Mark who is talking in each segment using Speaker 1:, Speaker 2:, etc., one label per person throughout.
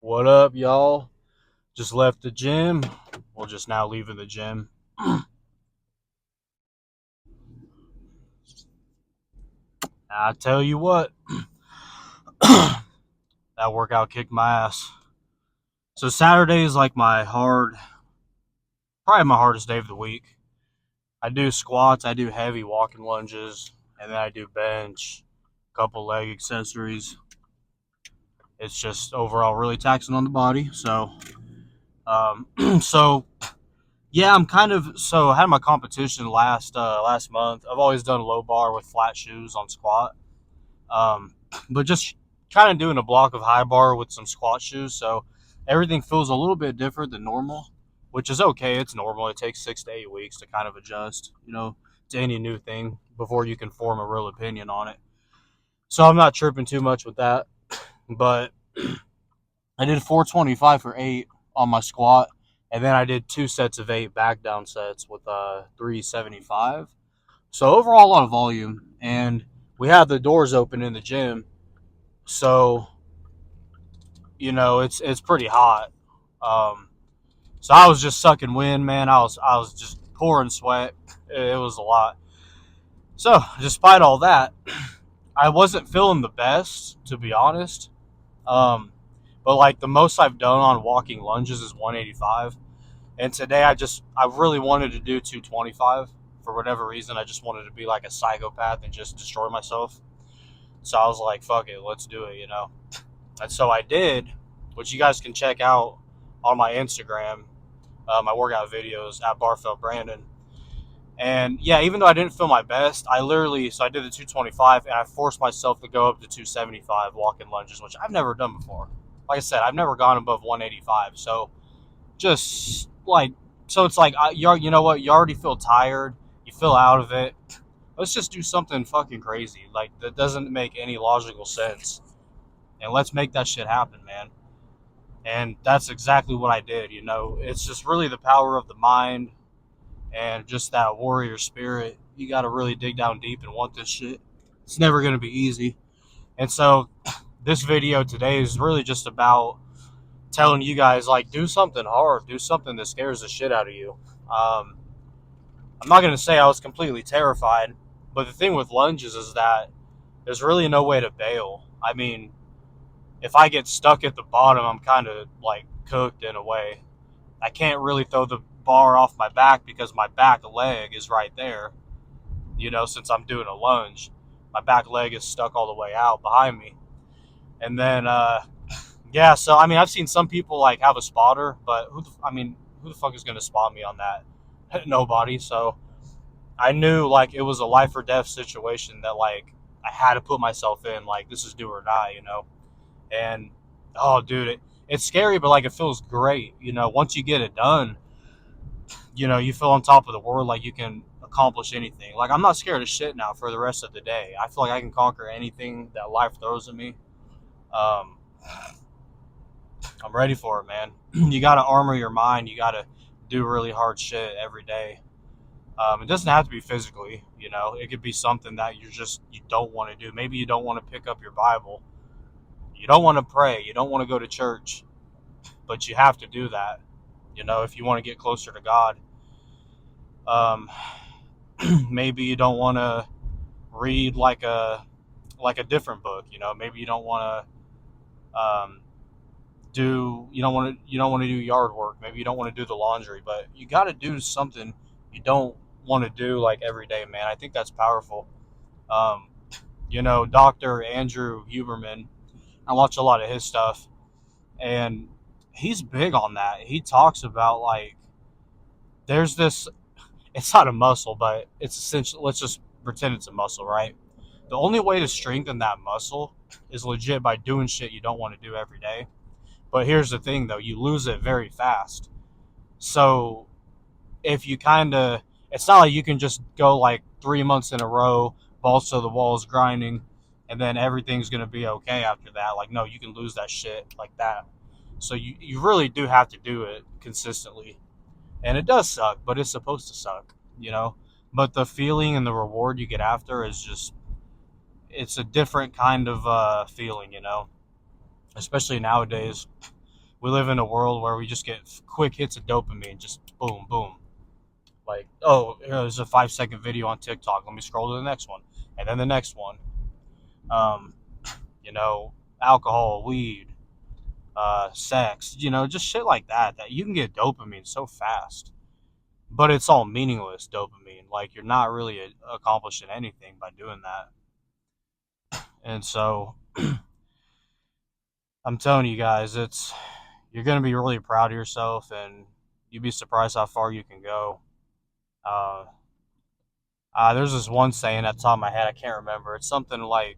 Speaker 1: What up, y'all? Just left the gym. Well, just now leaving the gym. I tell you what, that workout kicked my ass. So Saturday is like probably my hardest day of the week. I do squats, I do heavy walking lunges, and then I do bench, a couple leg accessories. It's just overall really taxing on the body. So yeah, I'm kind of so I had my competition last month. I've always done low bar with flat shoes on squat. Um, but just kind of doing a block of high bar with some squat shoes. So everything feels a little bit different than normal, which is okay. It's normal. It takes 6 to 8 weeks to kind of adjust, to any new thing before you can form a real opinion on it. So I'm not tripping too much with that. But I did 425 for 8 on my squat. And then I did 2 sets of 8 back down sets with 375. So overall, a lot of volume. And we have the doors open in the gym. So it's pretty hot. Um, so I was just sucking wind, man. I was just pouring sweat. It was a lot. So despite all that, I wasn't feeling the best, to be honest. Um, but like the most I've done on walking lunges is 185, and today I really wanted to do 225 for whatever reason. I just wanted to be like a psychopath and just destroy myself. So I was like, fuck it, let's do it. And so I did, which you guys can check out on my Instagram, my workout videos at Barfelt Brandon. And yeah, even though I didn't feel my best, so I did the 225 and I forced myself to go up to 275 walking lunges, which I've never done before. Like I said, I've never gone above 185. So just like, so it's like, you know what? You already feel tired. You feel out of it. Let's just do something fucking crazy. Like, that doesn't make any logical sense. And let's make that shit happen, man. And that's exactly what I did. It's just really the power of the mind and just that warrior spirit. You got to really dig down deep and want this shit. It's never going to be easy. And so this video today is really just about telling you guys, like, do something hard, do something that scares the shit out of you. I'm not going to say I was completely terrified, but the thing with lunges is that there's really no way to bail. I mean, if I get stuck at the bottom, I'm kind of like cooked in a way. I can't really throw the bar off my back because my back leg is right there. Since I'm doing a lunge, my back leg is stuck all the way out behind me. And then, yeah, so I mean, I've seen some people like have a spotter, but who the fuck is going to spot me on that? Nobody. So I knew like it was a life or death situation that like I had to put myself in. Like, this is do or die. And oh, dude, it's scary, but like it feels great. Once you get it done, you feel on top of the world, like you can accomplish anything. Like, I'm not scared of shit now for the rest of the day. I feel like I can conquer anything that life throws at me. Um, I'm ready for it, man. You got to armor your mind. You got to do really hard shit every day. It doesn't have to be physically. It could be something that you don't want to do. Maybe you don't want to pick up your Bible. You don't want to pray. You don't want to go to church, but you have to do that. If you want to get closer to God. Um, Maybe you don't want to read like a different book. Maybe you don't want to you don't want to do yard work. Maybe you don't want to do the laundry, but you got to do something you don't want to do like every day, man. I think that's powerful. Um, Dr. Andrew Huberman, I watch a lot of his stuff, and he's big on that. He talks about like there's this. It's not a muscle, but it's essential. Let's just pretend it's a muscle, right? The only way to strengthen that muscle is legit by doing shit you don't want to do every day. But here's the thing, though, you lose it very fast. So if you it's not like you can just go like 3 months in a row, balls to the walls, grinding, and then everything's going to be okay after that. Like, no, you can lose that shit like that. So you really do have to do it consistently. And it does suck, but it's supposed to suck. But the feeling and the reward you get after is just, it's a different kind of feeling, especially nowadays. we live in a world where we just get quick hits of dopamine, just boom, boom. Like, oh, here's a 5 second video on TikTok. Let me scroll to the next one, and then the next one. Um, you know, alcohol, weed, sex, just shit like that. That you can get dopamine so fast, but it's all meaningless dopamine. Like you're not really accomplishing anything by doing that. And so I'm telling you guys, you're gonna be really proud of yourself, and you'd be surprised how far you can go. Uh, there's this one saying at the top of my head, I can't remember. It's something like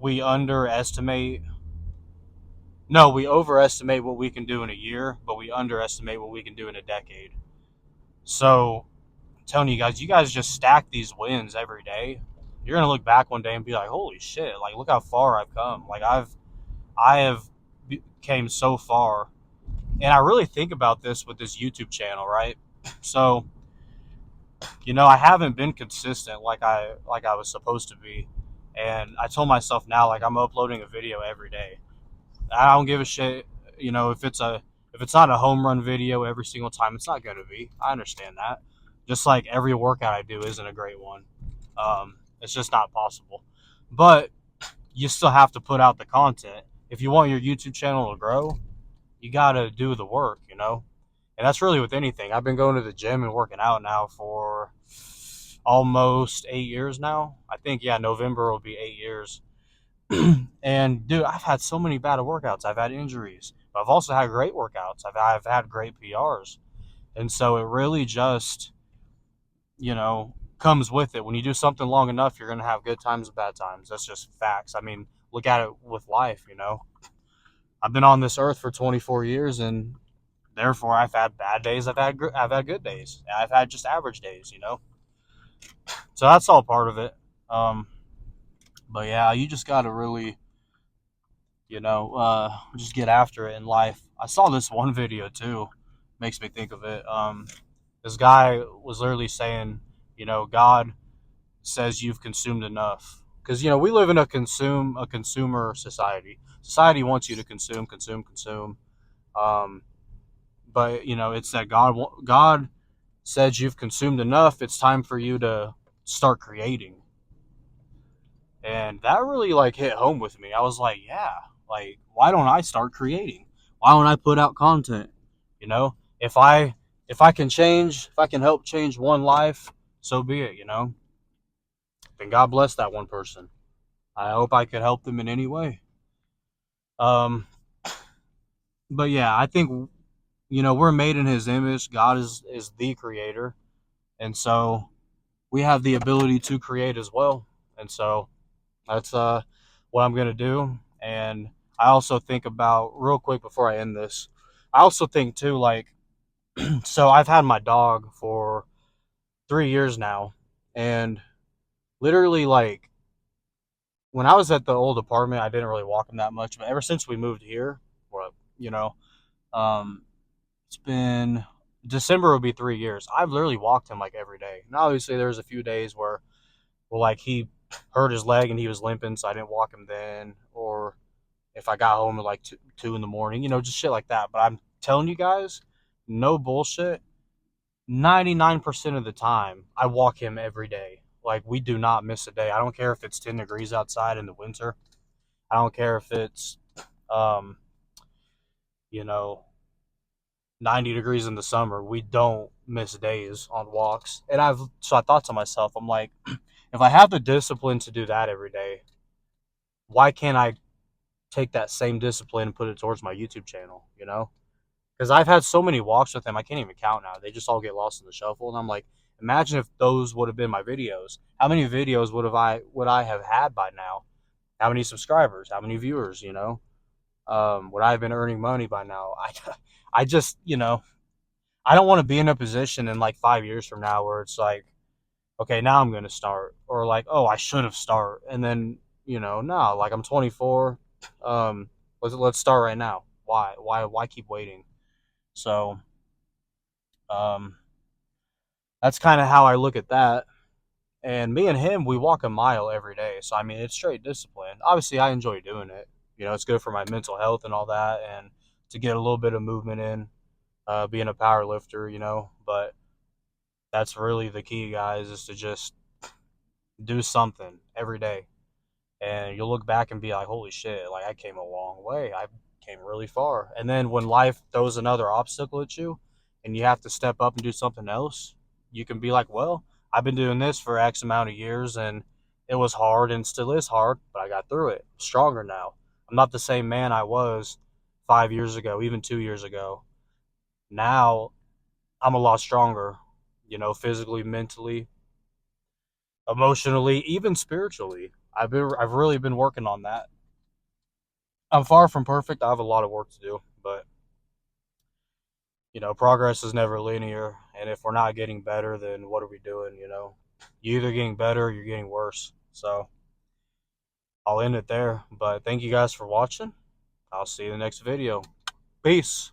Speaker 1: we underestimate. No, we overestimate what we can do in a year, but we underestimate what we can do in a decade. So, I'm telling you guys just stack these wins every day. You're gonna look back one day and be like, "Holy shit! Like, look how far I've come. Like, I have came so far." And I really think about this with this YouTube channel, right? So, I haven't been consistent like I was supposed to be, and I told myself now like I'm uploading a video every day. I don't give a shit, if it's not a home run video every single time, it's not gonna be. I understand that. Just like every workout I do isn't a great one. It's just not possible. But you still have to put out the content. If you want your YouTube channel to grow, you gotta do the work, And that's really with anything. I've been going to the gym and working out now for almost 8 years now. I think, yeah, November will be 8 years. And dude, I've had so many bad workouts. I've had injuries, but I've also had great workouts. I've had great PRs, and so it really just comes with it. When you do something long enough, you're gonna have good times and bad times. That's just facts. I mean, look at it with life. I've been on this earth for 24 years, and therefore I've had bad days. I've had good days. I've had just average days. So that's all part of it. But yeah, you just gotta really just get after it in life. I saw this one video too, makes me think of it. This guy was literally saying, God says you've consumed enough, because we live in a consumer society. Society wants you to consume, consume, consume. Um, but it's that God says you've consumed enough. It's time for you to start creating, and that really like hit home with me. I was like, yeah, like why don't I start creating? Why don't I put out content? If I can change, if I can help change one life, so be it. Then God bless that one person. I hope I could help them in any way. Um, but yeah, I think we're made in His image. God is the creator, and so we have the ability to create as well. And so that's what I'm gonna do. And I also think about, real quick before I end this, I also think too, like, so I've had my dog for 3 years now, and literally, like, when I was at the old apartment, I didn't really walk him that much. But ever since we moved here, well, um, it's been December will be 3 years. I've literally walked him like every day. Now, obviously, there's a few days where like he hurt his leg and he was limping, so I didn't walk him then. Or if I got home at like two in the morning, just shit like that. But I'm telling you guys, no bullshit. 99% of the time, I walk him every day. Like, we do not miss a day. I don't care if it's 10 degrees outside in the winter. I don't care if it's, um, you know, 90 degrees in the summer. We don't miss days on walks. And so I thought to myself, I'm like, if I have the discipline to do that every day, why can't I take that same discipline and put it towards my YouTube channel, Because I've had so many walks with him, I can't even count now. They just all get lost in the shuffle. And I'm like, imagine if those would have been my videos. How many videos would I have had by now? How many subscribers? How many viewers? Would I have been earning money by now? I just, I don't want to be in a position in like 5 years from now where it's like, okay, now I'm going to start, or like, oh, I should have started, and then no, like I'm 24. Let's start right now. Why keep waiting? So, um, that's kind of how I look at that. And me and him, we walk a mile every day. So I mean, it's straight discipline. Obviously, I enjoy doing it. It's good for my mental health and all that. And to get a little bit of movement in, being a power lifter, you know. But that's really the key, guys, is to just do something every day. And you'll look back and be like, holy shit, like I came a long way. I came really far. And then when life throws another obstacle at you and you have to step up and do something else, you can be like, well, I've been doing this for X amount of years and it was hard and still is hard, but I got through it. I'm stronger now. I'm not the same man I was 5 years ago, even 2 years ago. Now I'm a lot stronger, you know, physically, mentally, emotionally, even spiritually. I've really been working on that. I'm far from perfect. I have a lot of work to do, but you know, progress is never linear. And if we're not getting better, then what are we doing? You know, you're either getting better or you're getting worse. So I'll end it there. But thank you guys for watching. I'll see you in the next video. Peace.